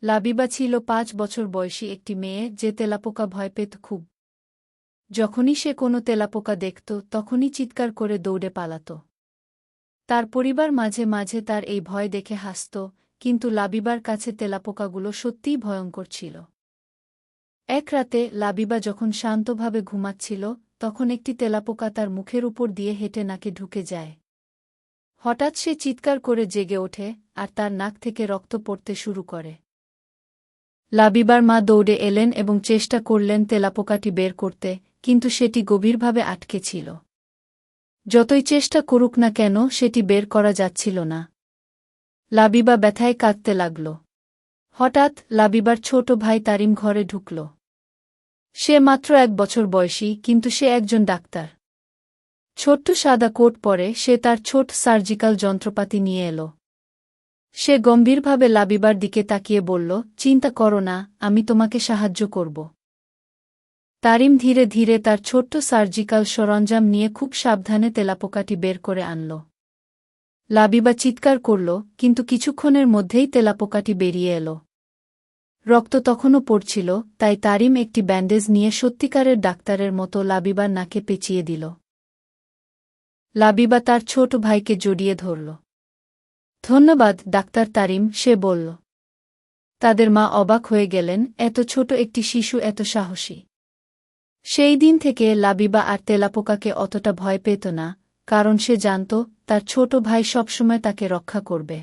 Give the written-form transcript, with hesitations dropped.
লাবিবা ছিল ৫ বছর বয়সী একটি মেয়ে যে তেলাপোকা ভয় পেত খুব। যখনই সে কোনো তেলাপোকা দেখত তখনই চিৎকার করে দৌড়ে পালাত। তার পরিবার মাঝে মাঝে তার এই ভয় দেখে হাসত, কিন্তু লাবিবার কাছে তেলাপোকাগুলো সত্যিই ভয়ঙ্কর ছিল। এক রাতে লাবিবা যখন শান্তভাবে ঘুমাচ্ছিল, তখন একটি তেলাপোকা তার মুখের উপর দিয়ে হেঁটে নাকে ঢুকে যায়। হঠাৎ সে চিৎকার করে জেগে ওঠে, আর তার নাক থেকে রক্ত পড়তে শুরু করে। লাবিবার মা দৌড়ে এলেন এবং চেষ্টা করলেন তেলাপোকাটি বের করতে, কিন্তু সেটি গভীরভাবে আটকে ছিল। যতই চেষ্টা করুক না কেন সেটি বের করা যাচ্ছিল না। লাবিবা ব্যথায় কাঁদতে লাগল। হঠাৎ লাবিবার ছোট ভাই তারিম ঘরে ঢুকল। সে মাত্র ১ বছর বয়সী, কিন্তু সে একজন ডাক্তার। ছোট্ট সাদা কোট পরে সে তার ছোট সার্জিক্যাল যন্ত্রপাতি নিয়ে এলো। সে গম্ভীরভাবে লাবিবার দিকে তাকিয়ে বলল, চিন্তা করো না, আমি তোমাকে সাহায্য করব। তারিম ধীরে ধীরে তার ছোট্ট সার্জিক্যাল সরঞ্জাম নিয়ে খুব সাবধানে তেলাপোকাটি বের করে আনল। লাবিবা চিৎকার করল, কিন্তু কিছুক্ষণের মধ্যেই তেলাপোকাটি বেরিয়ে এলো। রক্ত তখনও পড়ছিল, তাই তারিম একটি ব্যান্ডেজ নিয়ে সত্যিকারের ডাক্তারের মতো লাবিবার নাকে পেঁচিয়ে দিল। লাবিবা তার ছোট ভাইকে জড়িয়ে ধরল। ধন্যবাদ ডাক্তার তারিম, সে বলল। তাদের মা অবাক হয়ে গেলেন, এত ছোট একটি শিশু এত সাহসী। সেই দিন থেকে লাবিবা আর তেলাপোকাকে অতটা ভয় পেত না, কারণ সে জানত তার ছোট ভাই সবসময় তাকে রক্ষা করবে।